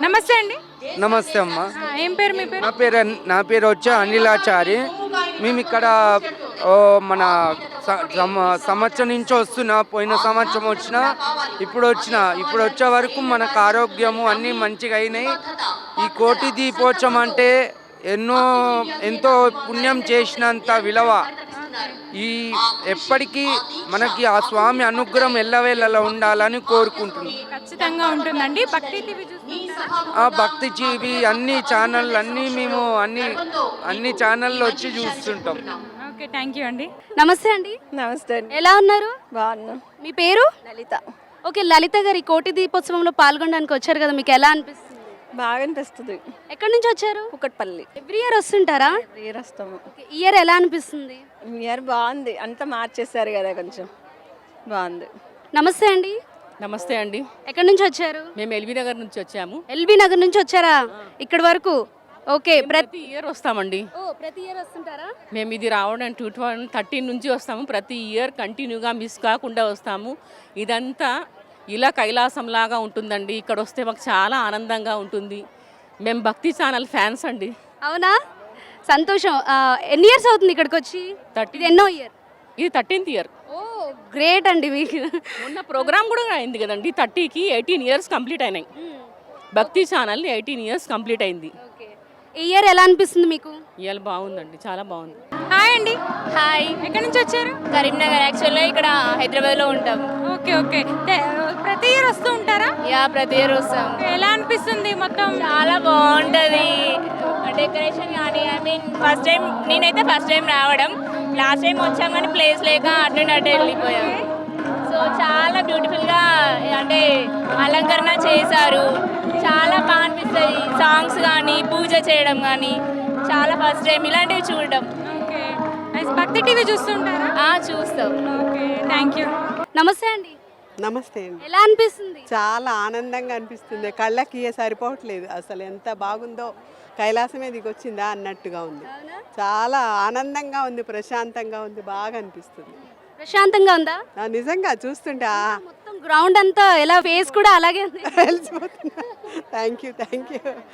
నమస్తే అండి. నమస్తే అమ్మ. ఏం పేరు మీ పేరు? నా పేరు వచ్చి అనిలాచారి. మేము ఇక్కడ మన సంవత్సరం నుంచి వస్తున్నా. పోయిన సంవత్సరం వచ్చిన, ఇప్పుడు వచ్చే వరకు మనకు ఆరోగ్యము అన్నీ మంచిగా అయినాయి. ఈ కోటి దీపోత్సవం అంటే ఎంతో పుణ్యం చేసినంత విలువ. ఈ ఎప్పటికీ మనకి ఆ స్వామి అనుగ్రహం ఎల్లవేళలా ఉండాలని కోరుకుంటున్నాం. ఖచ్చితంగా ఉంటుందండి. భక్తి టీవీ చూస్తుంటారా? ఆ భక్తి జీవి అన్ని ఛానళ్ళు మేము అన్ని ఛానళ్ళు వచ్చి చూస్తుంటాం. ఓకే, థ్యాంక్ యూ అండి. నమస్తే అండి. నమస్తే అండి. ఎలా ఉన్నారు? బాగున్నా. మీ పేరు? లలిత. ఓకే, లలిత గారి కోటి దీపోత్సవంలో పాల్గొనడానికి వచ్చారు కదా, మీకు ఎలా అనిపిస్తుంది? బాగా అనిపిస్తుంది. ఎక్కడి నుంచి వచ్చారు? కుకట్పల్లి. ఎవ్రీ ఇయర్ వస్తుంటారా? ఇయర్ వస్తాము. ఈ ఇయర్ ఎలా అనిపిస్తుంది? ఇయర్ బాగుంది, అంతా మార్చేశారు కదా, కొంచెం బాగుంది. నమస్తే అండి. నమస్తే అండి. ఎక్కడి నుంచి వచ్చారు? మేము ఎల్బీ నగర్ నుంచి వచ్చాము. ఎల్బీ నగర్ నుంచి వచ్చారా ఇక్కడి వరకు? ఓకే, ప్రతి ఇయర్ వస్తామండి. ప్రతి ఇయర్ వస్తుంటారా? మేము ఇది రావడం 2013 నుంచి వస్తాము. ప్రతి ఇయర్ కంటిన్యూగా మిస్ కాకుండా వస్తాము. ఇదంతా ఇలా కైలాసంలాగా ఉంటుందండి. ఇక్కడ వస్తే మాకు చాలా ఆనందంగా ఉంటుంది. మేము భక్తి ఛానల్ ఫ్యాన్స్ అండి. అవునా, సంతోషం. ఎన్ని ఇయర్స్ అవుతుంది ఇక్కడికి వచ్చి? ఇది ఎన్నో ఇయర్? ఇది 13th ఇయర్. ఓ గ్రేట్ అండి. మీకు మొన్న ప్రోగ్రామ్ కూడా అయింది కదండి. 30కి 18 ఇయర్స్ కంప్లీట్ అయినాయి. భక్తి ఛానల్ 18 ఇయర్స్ కంప్లీట్ అయింది. ఈ ఇయర్ ఎలా అనిపిస్తుంది మీకు? ఇవాళ బాగుందండి, చాలా బాగుంది. హాయ్ అండి. హాయ్. ఎక్కడి నుంచి వచ్చారు? కరీంనగర్. యాక్చువల్గా ఇక్కడ హైదరాబాద్లో ఉంటాం. ఓకే ఓకే, ప్రతి ఇయర్ వస్తూ ఉంటారా? యా, ప్రతి ఇయర్ వస్తాం. ఎలా అనిపిస్తుంది మొత్తం? చాలా బాగుంటుంది డెకరేషన్ కానీ. ఫస్ట్ టైం రావడం. లాస్ట్ టైం వచ్చాం కానీ ప్లేస్ లేక అటు వెళ్ళిపోయాం. సో చాలా బ్యూటిఫుల్గా అంటే అలంకరణ చేశారు. చాలా బాగా అనిపిస్తుంది. సాంగ్స్ కానీ, పూజ చేయడం కానీ చాలా ఫస్ట్ టైం ఇలాంటివి చూడడం. ఓకే, భక్తి టీవీ చూస్తుంటారా? చూస్తాం. Okay, thank you. నమస్తే అండి. నమస్తే అండి. ఎలా అనిపిస్తుంది? చాలా ఆనందంగా అనిపిస్తుంది. కళ్ళకి సరిపోవట్లేదు. అసలు ఎంత బాగుందో, కైలాసమే దిగొచ్చిందా అన్నట్టుగా ఉంది. చాలా ఆనందంగా ఉంది, ప్రశాంతంగా ఉంది, బాగా అనిపిస్తుంది. ప్రశాంతంగా ఉందా? నిజంగా చూస్తుంటే మొత్తం గ్రౌండ్ అంతా ఎలా, ఫేస్ కూడా అలాగే ఉంది. తెలిసిపోతున్నా. Thank you.